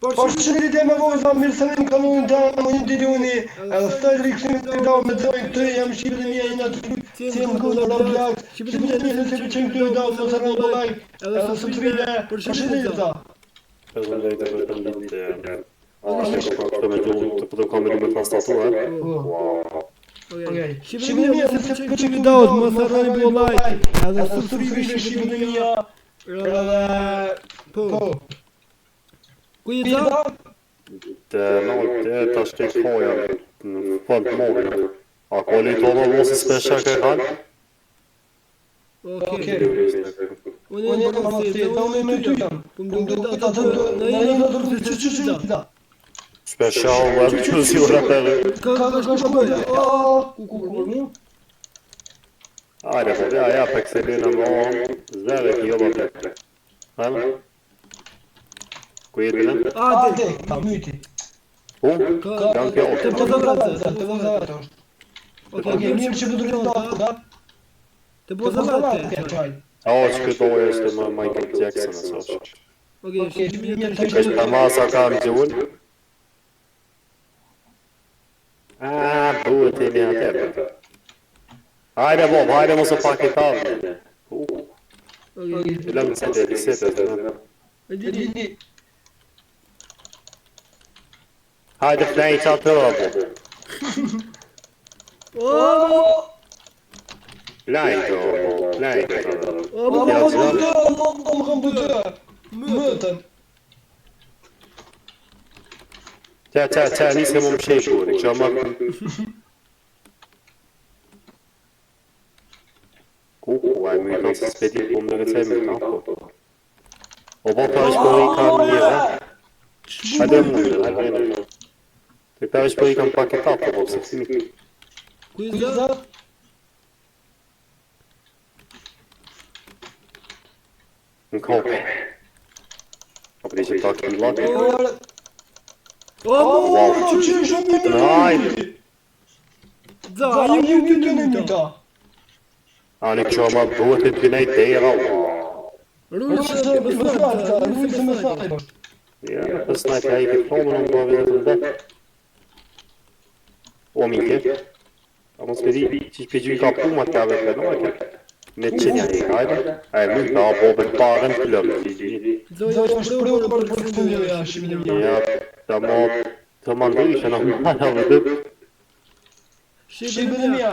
Përshëndetje me vojza, mirë se vini kanonin të më një dilioni, edhe staj rikësimit të da me dzojnë të jam shqipët e mija i natë si e më gudë da blak, shqipët e mija nëse pëqen këtë da më sërën në like, edhe së të vide, përshëndetje ta. Përshëndetje. Këtë me gjuhë të përdo kameru me konstatuar. Shqipët e mija nëse pëqen këtë da më sërën në like, edhe së të vide shqipët e mija, po. Ku i da? Te ta shtek hoja në fund mobil. A koli to më mos spesha ka kan? Okej. Unë jam pamësi, unë me ty jam. Unë do të në të da. Spesha u që si ora për. Ka shkoja. Ku. Ajde, po ja për këselina më zeve ki joba për. Hajme? Ku jetë në? Ade, ta myti. Jam kjo. Të pozavatë. Okej, mirë që përdurën da. Të pozavatë. A o që këtë ojë është më Michael Jackson e sosh. Okej, mirë të Kështë për masa kam gjuhën. Buhet e një atërë. Hajde Bob, hajde mos e pak e tavë. Lëmë se të lisetet. Hajde flej që atë rëbë. Lajko. Më kam bëtë. Mëtën. Qa, nisë më më sheshur, që më... Ai më kanë se spedi po më gëcaj me kapo. O bota është po i kanë mirë. Hajde. Te ka është po i kanë paketat po se fini. Ku i da? Në kopë. Apo dhe që ta këmi lati. Që shumë Najde. Da, ju këtë në myta. Ani që ma duhet të t'gjënej dera. Rrëse me sajnë. Ja, për snajtë a i këtë plomë në më bëve dhe të dhe. O minke. A mos me di që për gjyë ka puma të kave të në me qenja e hajde. A e mund ka bobën parën të lëmë. Zoj është prëvë për këtë një jashtë. Ja, të mandoj që në mëna vëdëp. Shqipën e mija,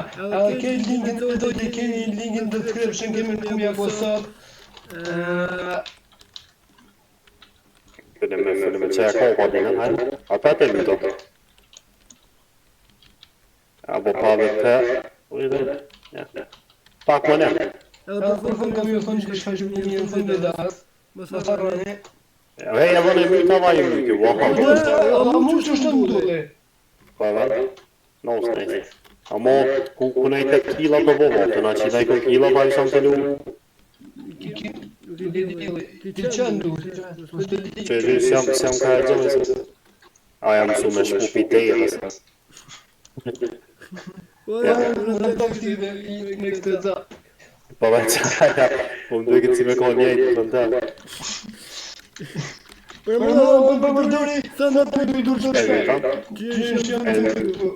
ke linkin të dojtë, keni linkin të description, kemi në kumja kosat. Këne me qeja koha dinën, hajde. A të të luto. Abo pave të... Pak më në. Edhe për fund kam ju thonë që kështë shumë një në fund e das. Më sarane. Hej, edhe në mjë të vajë mjë kjo, A mu që është të mdule? Pa dhe? Në usë nejtë. Amo, ku nejtë të kila të vovotën, a që nejtë kila pa i shanë të lu? Ti qëndu? Që rrës jam ka e gjëmës. A jam su me shpupi të e rrës. Në të këtë me këtë të ta. Pa dhe qaja, po më duke këtë si me kohë njejtë të në të. Për më përdori, thënë atë të dur të shpejt. Gjësh jam të këtë.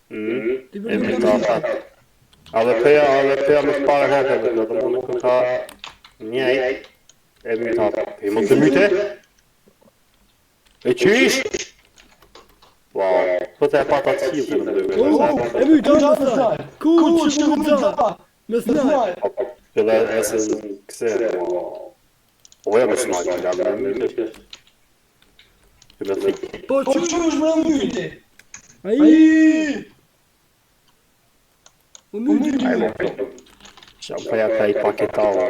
E më të atë. A dhe peja më shpare heke dhe të më në këta njejt. E më të atë. E më të myte? E qysh? Wow, po të e pata të qilë të në dojme. E my të me snaj. Ku që më të me snaj. Këlle e se në këse. Oja me snaj, që nga me myte. Këlle të thikë. Po që është me myti? Aji! U myti myti. Qam përja ka i paketalë.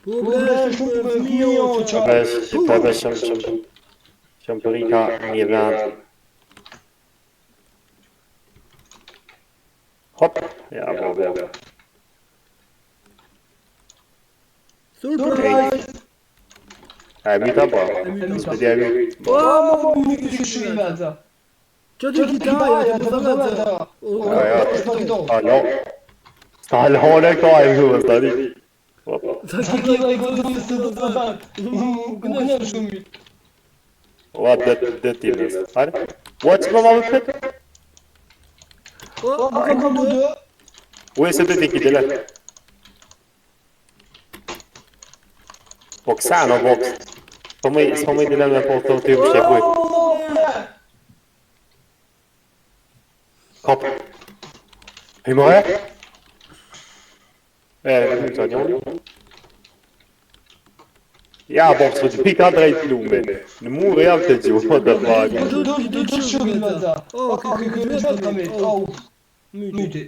Po besh me fëmio qa. Po besh qam përri ka një vend. Hop, ja, bo. Surprise! E myta po. Spedi e myta. Po, ma myti që shumë i venda. Që të kitaja, të venda. Alo. Alo, në këto a i shumë, stari. Sa kila i godë të të të të të. Kënë shumë. Ua, det timës. Hajde. Ua, që më më pëtë? Më kam bu 2. Ue, se të t'i dele. Po kësa në boks. S'po më i dele me po të t'ju më shekuj. Kap. Hej më e? Në të njën. Ja, boks, që pika drejt lume. Në mure jam të gjuhë, më të flagë. Do të shumë me da. Okej, këtë vetë kam e. Myti.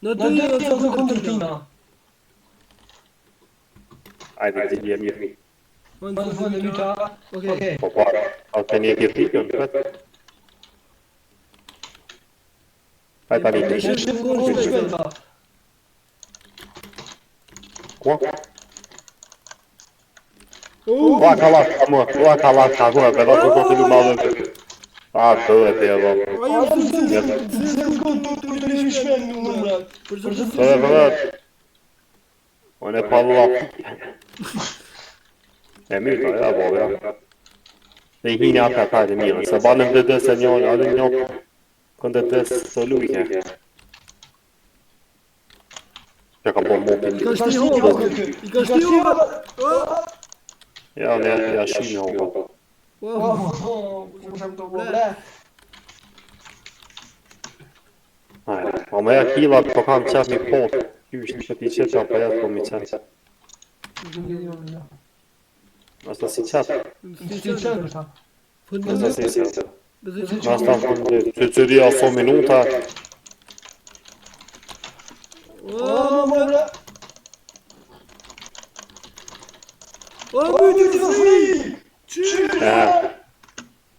Në 2 janë të kundërtina. Ajde, të gjë mirë. Më në fund e myta. Okej. Po para, a të një kërtikën, këtë. Ajde, ta një të Në shumë shpeta. Kua? Ua kalat ka mua, për da të të lu madhe për. A, bëhet e vë. Bëhet. Unë e palu apë. E mirë, ja, bëhe, ja. Dhe i hini apë ata e mirë, se banëm dhe dhe se njën, adë njën, këndë dhe së lujke. Që ka bo mopin. I ka shtiho! Ja, ne, ja shimë hova. Ajde, a me ja kilat po kam qef një potë. Qysh në që ti qeqa, pa jetë po mi qeqa. Nështë si qetë. Nështë si qetë. Nështë ta fundi, që qëria so minuta.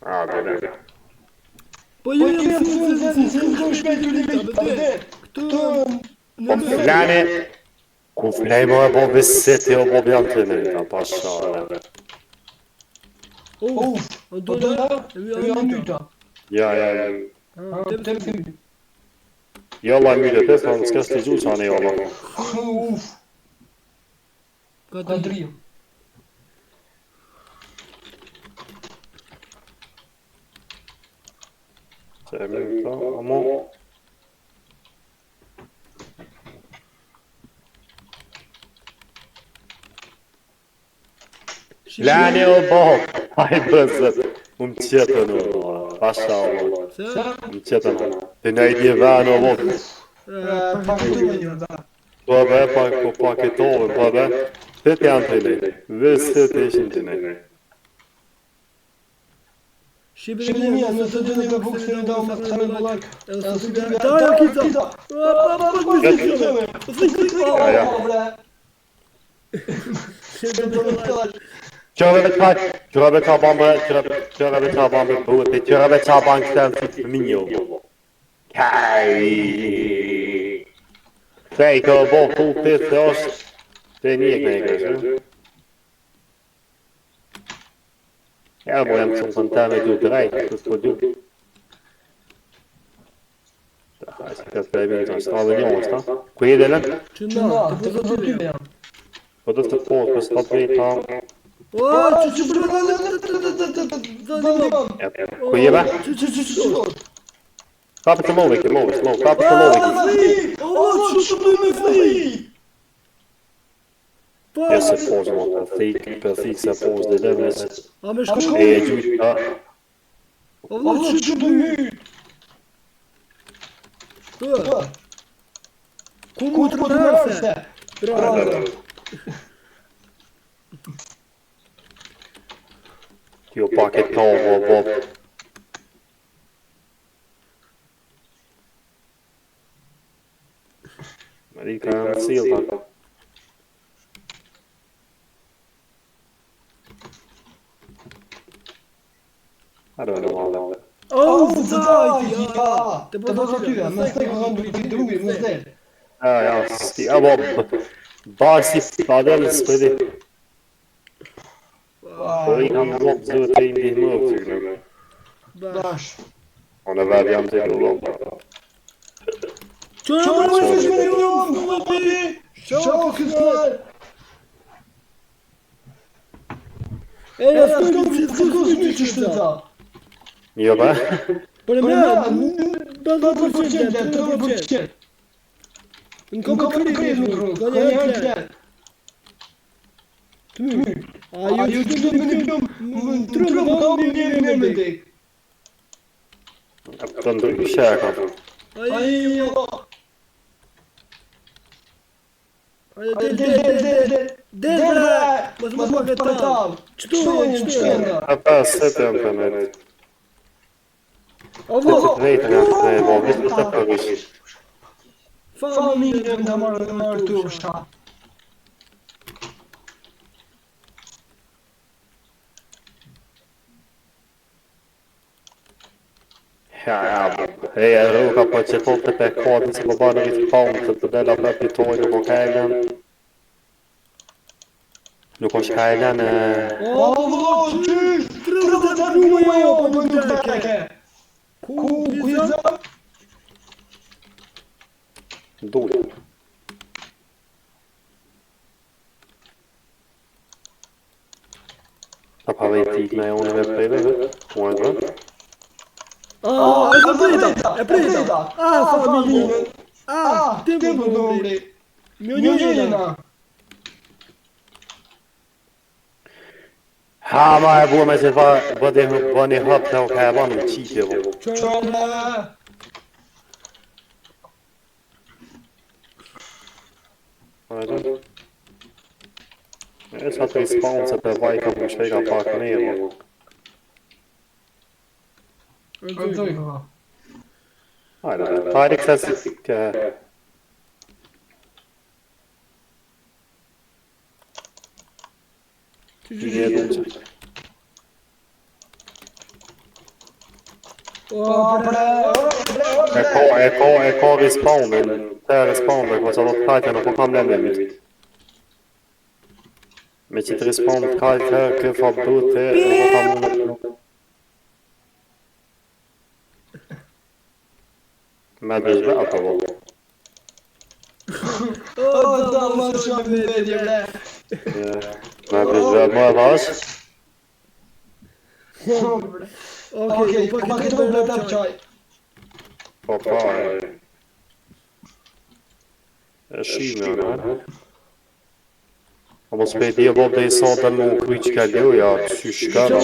A, bebe. Po jam të shpejt të limit. Këtu... Po flane, ku flej më e bo besete o bo bjam të nëjta, pa shale. Do da? E jam myta. Ja. Të më thymi. Jalla myte të sa në s'kas të gjuq anë jalla. Ka të ndriju. Që e myta, amo... Lani o boh, haj bëzët, më qëtën o, pasha o, më qëtën o, të në i një venë o boh. Po be, po paketove, po be, të të janë të nej, vësë të ishin të nej. Shqipërimia, nëse të një bukse në damë të në bëllak, e së të bja, Qërëve qa bambë, bëhet, qërëve qa banë këtën si të minjo. Kaj! Fej, ka bo full pit të është, të një e kënë. Ja, bo jam shumë të me du drejt, të s'po du. Hajë, se këtë pejme të është të një është, ta? Ku je dhe lën? Qëna, të të ty jam. Po të të posë, për s'ta të ta... Që Ku je be? Kapë të move, slow, kapë të move. Ja se posë, më të thikë se posë dhe lëmës. E gjujtë ka... Që të mytë. Ku të mërse? Bravo. Kjo paketovo, bob. Marika janë cilë, Arë në valë. Zëtaj, të po të tyja, më stek më kanë duhet të drugi, më zdel. Ja, sti, bob. Basi, padel, s'pedi. Po i kam blok zëve të i ndihmë të të Dash. Unë e vetë jam të i blok. Qa më shme një unë, më pëti, shokë kësër. s'ka një që shtë Jo, ba? Por e mra, 20%, 30%. Në kom të krejt në kërë, ka një herë kërë. Të my, a ju që të me një pjom, në trëmë da unë një me dek. Të ndryshë shaka. Del, mos më këtë talë. Qëtu e nga? Ata se të jam të mërë. O, Të të drejtë nga të drejtë, vishë të përvishë. familjen të marrë të usha. Ja, hej, Ruka po që po të kodin se po banë vitë paunë të dela për pitoj nuk o kajlen. Nuk o shkajlen e... O, qysh! 30 muaj jo, po nuk teke! Ku i zë? Dulë. Ta pa vejtik me unë me prejve, uajnë dhe. E prita! Familjen! Tempo dobri! Mjojena! Ha, ma e bua me që bëni hëp në ka e banë në qikje, vë. Qëmë! Uajnë. E sa të respawn se të vaj ka më shpejka pak ne, vë. Hajde, hajde kësë ke... Një edhë që... E ka respawnin, te respawnin, ko që do të kajtë në po kam lemit. Me që të respawn të kajtë, kë fa brut të, në po kam lemit. Me dëzbe ato vëllë. O, da më shumë në medje, bre. Me dëzbe më e vash. Okej, pa këtë më të qaj. Po pa e... E shime, në? A mos me di e vëllë dhe i sotë në kry që ka ljoja, që shkara,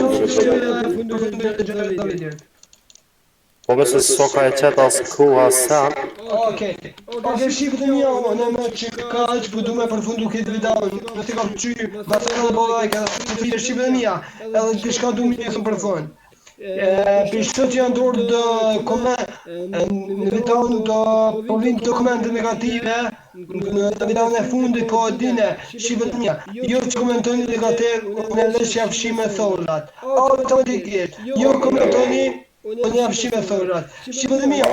po vëse so ka e qëtë as ku as sen. Okej, shqipët e mja, unë e me që ka që për du me përfundu këtë videon, në të kam qy, basë në bo like, edhe të fire shqipët e mja, edhe të shka du me jesën për fund. Për shtë që janë dorë dë koment, në videon të përvin të komente negative, në videon e fundit po dine shqipët e mja, jo që komentoni negativ, unë e dhe që jafshime tholat, automatikisht, jo komentoni, unë jam shqipe thorat. Shqipe dhe mija,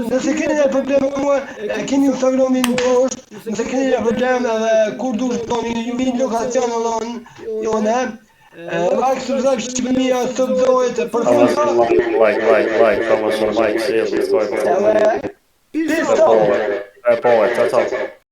nëse keni një problem me mua, keni Instagramin në poshtë, nëse keni një problem edhe kur du shtoni një vinë lokacion në lonë, jone, like, subscribe, shqipe dhe mija, subscribe, për funda. Like, ka më shumë like, share, subscribe, Peace out! e po, e, ciao.